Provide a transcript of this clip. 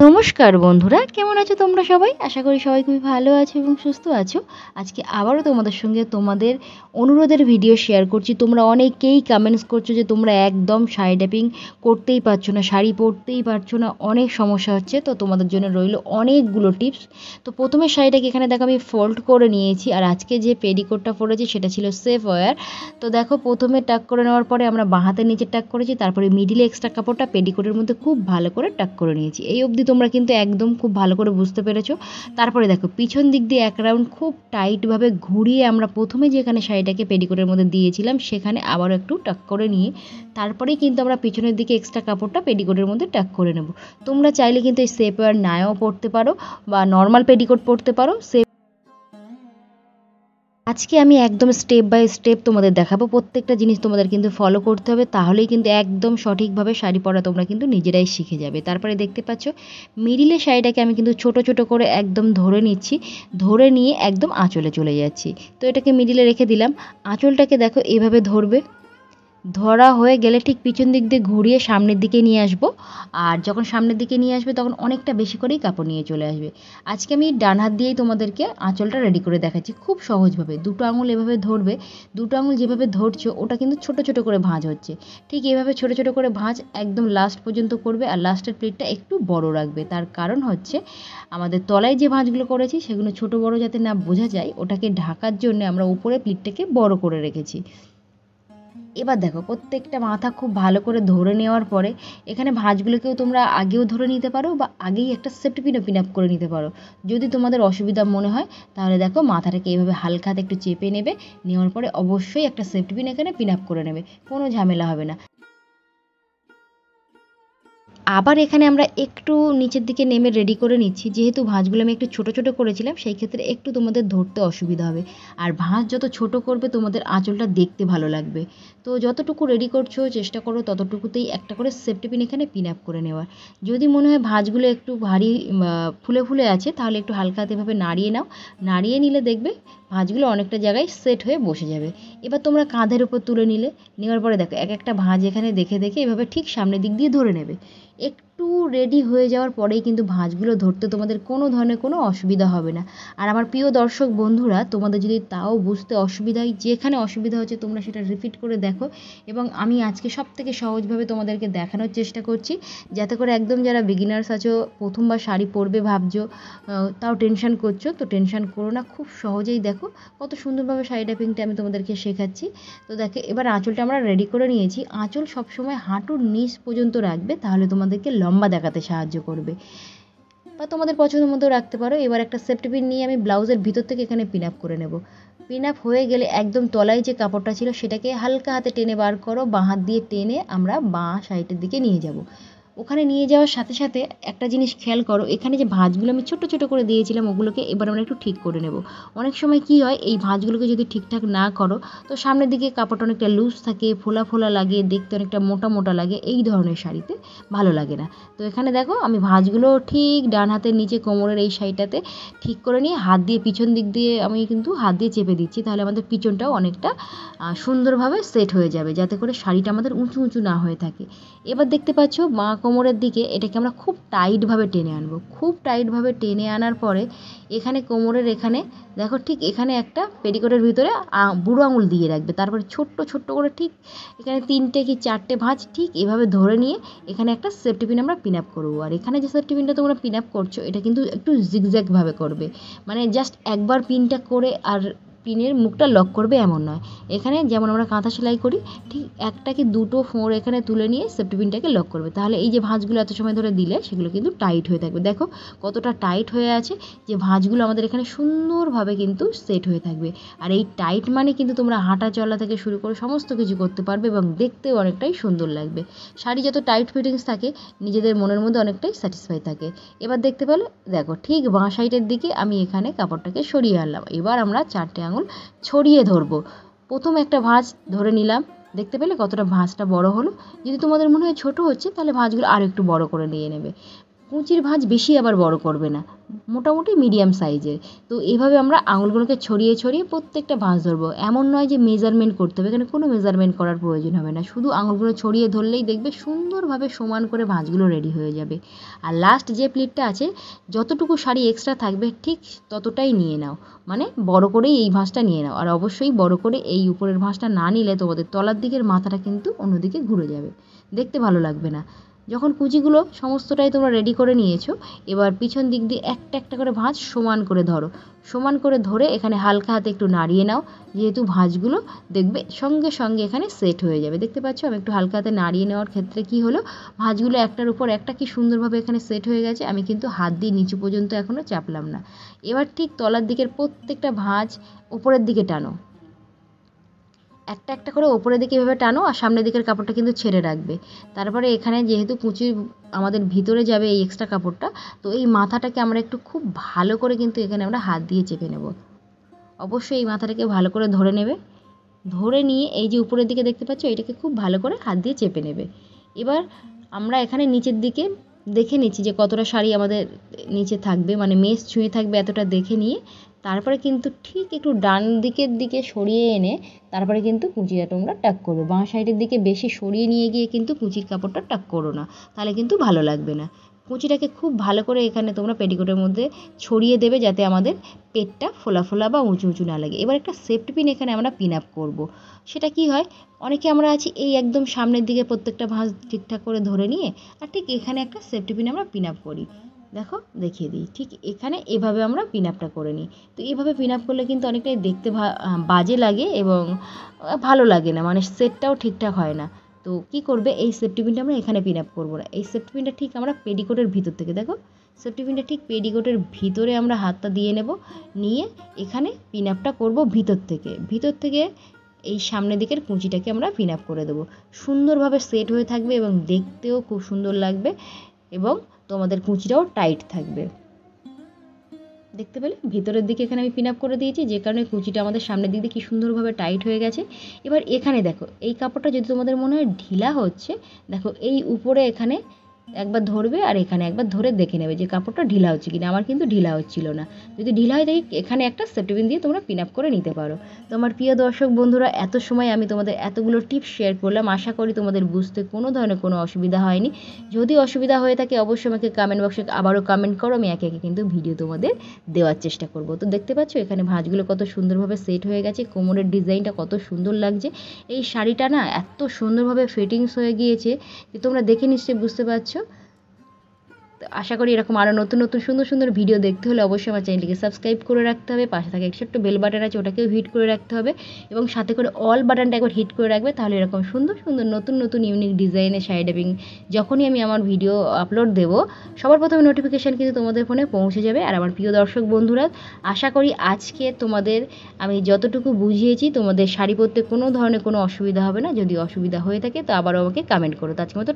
নমস্কার বন্ধুরা, কেমন আছো তোমরা সবাই? আশা করি সবাই খুবই ভালো আছো এবং সুস্থ আছো। আজকে আবারও তোমাদের সঙ্গে তোমাদের অনুরোধের ভিডিও শেয়ার করছি। তোমরা অনেকেই কমেন্টস করছো যে তোমরা একদম শাড়ি ট্যাপিং করতেই পারছো না, শাড়ি পরতেই পারছো না, অনেক সমস্যা হচ্ছে। তো তোমাদের জন্য রইল অনেকগুলো টিপস। তো প্রথমে শাড়িটাকে এখানে দেখো আমি ফোল্ড করে নিয়েছি, আর আজকে যে পেডিকোটটা পরেছি সেটা ছিল সেফ ওয়্যার। তো দেখো প্রথমে টাক করে নেওয়ার পরে আমরা বাঁ হাতের নিচে টাক করেছি, তারপরে মিডিলে এক্সট্রা কাপড়টা পেডিকোটের মধ্যে খুব ভালো করে টাক করে নিয়েছি। এই অবধি তোমরা কিন্তু একদম খুব ভালো করে বুঝতে পেরেছো। তারপরে দেখো পিছন দিক দিয়ে এক রাউন্ড খুব টাইটভাবে ঘুরিয়ে আমরা প্রথমে যেখানে শাড়িটাকে পেডিকোটের মধ্যে দিয়েছিলাম সেখানে আবারও একটু টাক করে নিয়ে তারপরেই কিন্তু আমরা পিছনের দিকে এক্সট্রা কাপড়টা পেডিকোটের মধ্যে টাক করে নেব। তোমরা চাইলে কিন্তু এই সেপ ওয়্যার নাও পরতে পারো বা নর্মাল পেডিকোট পরতে পারো। আজকে আমি একদম স্টেপ বাই স্টেপ তোমাদের দেখাবো। প্রত্যেকটা জিনিস তোমাদের কিন্তু ফলো করতে হবে, তাহলেই কিন্তু একদম সঠিকভাবে শাড়ি পরা তোমরা কিন্তু নিজেরাই শিখে যাবে। তারপরে দেখতে পাচ্ছ মিডিলে শাড়িটাকে আমি কিন্তু ছোট ছোট করে একদম ধরে নিচ্ছি, ধরে নিয়ে একদম আঁচলে চলে যাচ্ছি। তো এটাকে মিডিলে রেখে দিলাম। আঁচলটাকে দেখো এভাবে ধরবে, ধরা হয়ে গেলে ঠিক পিছন দিক দিয়ে ঘুরিয়ে সামনের দিকে নিয়ে আসবো। আর যখন সামনের দিকে নিয়ে আসবে তখন অনেকটা বেশি করেই কাপড় নিয়ে চলে আসবে। আজকে আমি ডান হাত দিয়েই তোমাদেরকে আঁচলটা রেডি করে দেখাচ্ছি খুব সহজভাবে। দুটো আঙুল এভাবে ধরবে, দুটো আঙুল যেভাবে ধরছো ওটা কিন্তু ছোট ছোট করে ভাঁজ হচ্ছে। ঠিক এভাবে ছোট ছোট করে ভাঁজ একদম লাস্ট পর্যন্ত করবে, আর লাস্টের প্লেটটা একটু বড় রাখবে। তার কারণ হচ্ছে আমাদের তলায় যে ভাঁজগুলো করেছি সেগুলো ছোট বড় যাতে না বোঝা যায়, ওটাকে ঢাকার জন্য আমরা উপরে প্লেটটাকে বড় করে রেখেছি। এবার দেখো প্রত্যেকটা মাথা খুব ভালো করে ধরে নেওয়ার পরে এখানে ভাঁজগুলোকেও তোমরা আগেও ধরে নিতে পারো বা আগেই একটা সেফটি পিনও পিন আপ করে নিতে পারো। যদি তোমাদের অসুবিধা মনে হয় তাহলে দেখো মাথাটাকে এইভাবে হালকা হাতে একটু চেপে নেবে, নেওয়ার পরে অবশ্যই একটা সেফটি পিন এখানে পিন আপ করে নেবে, কোনো ঝামেলা হবে না। আবার এখানে আমরা একটু নিচের দিকে নেমে রেডি করে নিচ্ছি, যেহেতু ভাঁজগুলো আমি একটু ছোট ছোট করেছিলাম সেই ক্ষেত্রে একটু তোমাদের ধরতে অসুবিধা হবে। আর ভাঁজ যত ছোট করবে তোমাদের আঁচলটা দেখতে ভালো লাগবে। তো যতটুকু রেডি করছো চেষ্টা করো ততটুকুতেই একটা করে সেফটি পিন এখানে পিন আপ করে নেওয়ার। যদি মনে হয় ভাঁজগুলো একটু ভারী ফুলে ফুলে আছে তাহলে একটু হালকা হাতে এভাবে নাড়িয়ে নাও, নাড়িয়ে নিলে দেখবে ভাঁজগুলো অনেকটা জায়গায় সেট হয়ে বসে যাবে। এবার তোমরা কাঁধের উপর তুলে নিলে, নেওয়ার পরে দেখো এক একটা ভাঁজ এখানে দেখে দেখে এভাবে ঠিক সামনের দিক দিয়ে ধরে নেবে। একটু রেডি হয়ে যাওয়ার পরেই কিন্তু ভাঁজগুলো ধরতে তোমাদের কোনো ধরনের কোনো অসুবিধা হবে না। আর আমার প্রিয় দর্শক বন্ধুরা, তোমাদের যদি তাও বুঝতে অসুবিধা হয়, যেখানে অসুবিধা হচ্ছে তোমরা সেটা রিপিট করে দেখো। এবং আমি আজকে সবথেকে সহজভাবে তোমাদেরকে দেখানোর চেষ্টা করছি, যাতে করে একদম যারা বিগিনার্স আছো, প্রথমবার শাড়ি পরবে ভাবছো, তাও টেনশন করছো, তো টেনশন করো না, খুব সহজেই দেখো কত সুন্দরভাবে শাড়ি ট্যাপিংটা আমি তোমাদেরকে শেখাচ্ছি। তো দেখো এবার আঁচলটা আমরা রেডি করে নিয়েছি। আঁচল সবসময় হাঁটুর নিচ পর্যন্ত রাখবে, তাহলে তোমাদেরকে লম্বা দেখাতে সাহায্য করবে, বা তোমাদের পছন্দ মতো রাখতে পারো। এবার একটা সেফটি পিন নিয়ে আমি ব্লাউজের ভিতর থেকে এখানে পিন আপ করে নেব। পিন আপ হয়ে গেলে একদম তলায় যে কাপড়টা ছিল সেটাকে হালকা হাতে টেনে বার করো, বাঁ হাত দিয়ে টেনে আমরা বাঁ সাইডের দিকে নিয়ে যাব। ওখানে নিয়ে যাওয়ার সাথে সাথে একটা জিনিস খেয়াল করো, এখানে যে ভাঁজগুলো আমি ছোট ছোট করে দিয়েছিলাম ওগুলোকে এবার আমরা একটু ঠিক করে নেব। অনেক সময় কি হয়, এই ভাঁজগুলোকে যদি ঠিকঠাক না করো তো সামনের দিকে কাপড়টা অনেকটা লুজ থাকে, ফোলা ফোলা লাগে, দেখতে অনেকটা মোটা মোটা লাগে, এই ধরনের শাড়িতে ভালো লাগে না। তো এখানে দেখো আমি ভাঁজগুলো ঠিক ডান হাতের নিচে কোমরের এই সাইডটাতে ঠিক করে নিয়ে হাত দিয়ে পিছন দিক দিয়ে আমি কিন্তু হাত দিয়ে চেপে দিচ্ছি, তাহলে আমাদের পিছনটাও অনেকটা সুন্দরভাবে সেট হয়ে যাবে, যাতে করে শাড়িটা আমাদের উঁচু উঁচু না হয়ে থাকে। এবার দেখতে পাচ্ছ বাঁ কোমরের দিকে এটাকে আমরা খুব টাইটভাবে টেনে আনবো। খুব টাইটভাবে টেনে আনার পরে এখানে কোমরের এখানে দেখো ঠিক এখানে একটা পেটিকোটের ভিতরে বুড়ো আঙুল দিয়ে রাখবে, তারপরে ছোট্ট ছোট্ট করে ঠিক এখানে 3টে কি 4টে ভাঁজ ঠিক এভাবে ধরে নিয়ে এখানে একটা সেফটি পিন আমরা পিন আপ করবো। আর এখানে যে সেফটি পিনটা তোমরা পিন আপ করছো এটা কিন্তু একটু জিগজ্যাগভাবে করবে, মানে জাস্ট একবার পিনটা করে আর পিনের মুখটা লক করবে এমন নয়। এখানে যেমন আমরা কাঁথা সেলাই করি ঠিক একটা কি দুটো ফোঁড় এখানে তুলে নিয়ে সেফটি পিনটাকে লক করবে, তাহলে এই যে ভাঁজগুলো এত সময় ধরে দিলে সেগুলো কিন্তু টাইট হয়ে থাকবে। দেখো কতটা টাইট হয়ে আছে, যে ভাঁজগুলো আমাদের এখানে সুন্দরভাবে কিন্তু সেট হয়ে থাকবে। আর এই টাইট মানে কিন্তু তোমরা হাঁটা চলা থেকে শুরু করে সমস্ত কিছু করতে পারবে এবং দেখতেও অনেকটাই সুন্দর লাগবে। শাড়ি যত টাইট ফিটিংস থাকে নিজেদের মনের মধ্যে অনেকটাই স্যাটিসফাই থাকে। এবার দেখতে পেলে দেখো ঠিক বাঁ সাইডের দিকে আমি এখানে কাপড়টাকে সরিয়ে আনলাম। এবার আমরা 4টে আঙুল ছড়িয়ে ধরবো। প্রথম একটা ভাঁজ ধরে নিলাম, দেখতে পেলে কতটা ভাঁজটা বড় হলো। যদি তোমাদের মনে হয় ছোট হচ্ছে তাহলে ভাঁজগুলো আর একটু বড় করে নিয়ে নেবে। কুঁচির ভাঁজ বেশি আবার বড় করবে না, মোটামুটি মিডিয়াম সাইজের। তো এইভাবে আমরা আঙুলগুলোকে ছড়িয়ে ছড়িয়ে প্রত্যেকটা ভাঁজ ধরবো। এমন নয় যে মেজারমেন্ট করতে হবে, এখানে কোনো মেজারমেন্ট করার প্রয়োজন হবে না, শুধু আঙুলগুলো ছড়িয়ে ধরলেই দেখবে সুন্দরভাবে সমান করে ভাঁজগুলো রেডি হয়ে যাবে। আর লাস্ট যে প্লিটটা আছে, যতটুকু শাড়ি এক্সট্রা থাকবে ঠিক ততটাই নিয়ে নাও, মানে বড় করেই এই ভাঁজটা নিয়ে নাও। আর অবশ্যই বড় করে এই উপরের ভাঁজটা না নিলে তোমাদের তলার দিকের মাথাটা কিন্তু অন্যদিকে ঘুরে যাবে, দেখতে ভালো লাগবে না। যখন কুচিগুলো সমস্তটাই তোমরা রেডি করে নিয়েছো, এবার পিছন দিক দিয়ে একটা একটা করে ভাঁজ সমান করে ধরো। সমান করে ধরে এখানে হালকা হাতে একটু নাড়িয়ে নাও, যেহেতু ভাঁজগুলো দেখবে সঙ্গে সঙ্গে এখানে সেট হয়ে যাবে। দেখতে পাচ্ছ আমি একটু হালকা হাতে নাড়িয়ে নেওয়ার ক্ষেত্রে কি হলো, ভাঁজগুলো একটার উপর একটা কি সুন্দরভাবে এখানে সেট হয়ে গেছে। আমি কিন্তু হাত দিয়ে নিচু পর্যন্ত এখনও চাপলাম না। এবার ঠিক তলার দিকের প্রত্যেকটা ভাঁজ উপরের দিকে টানো, একটা একটা করে ওপরের দিকে এভাবে টানো, আর সামনের দিকের কাপড়টা কিন্তু ছেড়ে রাখবে। তারপরে এখানে যেহেতু কুচি আমাদের ভিতরে যাবে এই এক্সট্রা কাপড়টা, তো এই মাথাটাকে আমরা একটু খুব ভালো করে কিন্তু এখানে আমরা হাত দিয়ে চেপে নেব। অবশ্যই এই মাথাটাকে ভালো করে ধরে নেবে, ধরে নিয়ে এই যে উপরের দিকে দেখতে পাচ্ছ, এটাকে খুব ভালো করে হাত দিয়ে চেপে নেবে। এবার আমরা এখানে নিচের দিকে দেখে নিচ্ছি যে কতটা শাড়ি আমাদের নিচে থাকবে, মানে মেশ ছুঁয়ে থাকবে এতটা দেখে নিয়ে তারপরে কিন্তু ঠিক একটু ডান দিকের দিকে সরিয়ে এনে তারপরে কিন্তু কুচিটা তোমরা টাক করবে। বাঁ সাইডের দিকে বেশি সরিয়ে নিয়ে গিয়ে কিন্তু কুচির কাপড়টা টাক করো না, তাহলে কিন্তু ভালো লাগবে না। কুচিটাকে খুব ভালো করে এখানে তোমরা পেটিকোটের মধ্যে ছড়িয়ে দেবে, যাতে আমাদের পেটটা ফোলা ফোলা বা উঁচু উঁচু না লাগে। এবার একটা সেফটি পিন এখানে আমরা পিন আপ করবো। সেটা কি হয়, অনেকে আমরা আছি এই একদম সামনের দিকে প্রত্যেকটা ভাঁজ ঠিকঠাক করে ধরে নিয়ে আর ঠিক এখানে একটা সেফটি পিন আমরা পিন আপ করি। দেখো দেখিয়ে দিই, ঠিক এখানে এভাবে আমরা পিন আপটা করে নিই। তো এইভাবে পিন আপ করলে কিন্তু অনেকটাই দেখতে বাজে লাগে এবং ভালো লাগে না, মানে সেটটাও ঠিকঠাক হয় না। তো কি করবে, এই সেফটি পিনটা আমরা এখানে পিন আপ করবো না, এই সেফটি পিনটা ঠিক আমরা পেটিকোটের ভিতর থেকে, দেখো সেফটি পিনটা ঠিক পেটিকোটের ভিতরে আমরা হাতটা দিয়ে নেব, নিয়ে এখানে পিন আপটা করবো ভিতর থেকে এই সামনের দিকের কুঁচিটাকে আমরা পিন আপ করে দেবো। সুন্দরভাবে সেট হয়ে থাকবে এবং দেখতেও খুব সুন্দর লাগবে এবং তোমাদের কুঁচিটাও টাইট থাকবে। দেখতে পেলে ভিতরের দিকে এখানে আমি পিন আপ করে দিয়েছি, যে কারণে কুচিটা আমাদের সামনের দিক দিয়ে কি সুন্দরভাবে টাইট হয়ে গেছে। এবার এখানে দেখো এই কাপড়টা যদি তোমাদের মনে হয় ঢিলা হচ্ছে, দেখো এই উপরে এখানে একবার ধরবে আর এখানে একবার ধরে দেখে নেবে যে কাপড়টা ঢিলা হচ্ছে কিনা। আমার কিন্তু ঢিলা হচ্ছিল না, যদি ঢিলা হয় তাই এখানে একটা সেফটি পিন দিয়ে তোমরা পিন আপ করে নিতে পারো। তো আমার প্রিয় দর্শক বন্ধুরা, এত সময় আমি তোমাদের এতগুলো টিপস শেয়ার করলাম, আশা করি তোমাদের বুঝতে কোনো ধরনের কোনো অসুবিধা হয়নি। যদি অসুবিধা হয়ে থাকে অবশ্যই আমাকে কমেন্ট বক্সে আবারও কমেন্ট করো, আমি একে একে কিন্তু ভিডিও তোমাদের দেওয়ার চেষ্টা করব। তো দেখতে পাচ্ছ এখানে ভাঁজগুলো কত সুন্দরভাবে সেট হয়ে গেছে, কোমরের ডিজাইনটা কত সুন্দর লাগছে। এই শাড়িটা না এত সুন্দরভাবে ফিটিংস হয়ে গিয়েছে যে তোমরা দেখে নিশ্চয়ই বুঝতে পারছো। তো আশা করি এরকম আরও নতুন নতুন সুন্দর সুন্দর ভিডিও দেখতে হলে অবশ্যই আমার চ্যানেলটিকে সাবস্ক্রাইব করে রাখতে হবে, পাশে থাকা একটা ছোট্ট বেল বাটন আছে ওটাকেও হিট করে রাখতে হবে এবং সাথে করে অল বাটনটা একবার হিট করে রাখবে, তাহলে এরকম সুন্দর সুন্দর নতুন নতুন ইউনিক ডিজাইনের শাড়ি ড্রেপিং যখনই আমি আমার ভিডিও আপলোড দেবো সবার প্রথমে নোটিফিকেশান কিন্তু তোমাদের ফোনে পৌঁছে যাবে। আর আমার প্রিয় দর্শক বন্ধুরা, আশা করি আজকে তোমাদের আমি যতটুকু বুঝিয়েছি তোমাদের শাড়ি পরতে কোনো ধরনের কোনো অসুবিধা হবে না। যদি অসুবিধা হয়ে থাকে তো আবারও আমাকে কমেন্ট করো। তো আজকের মতো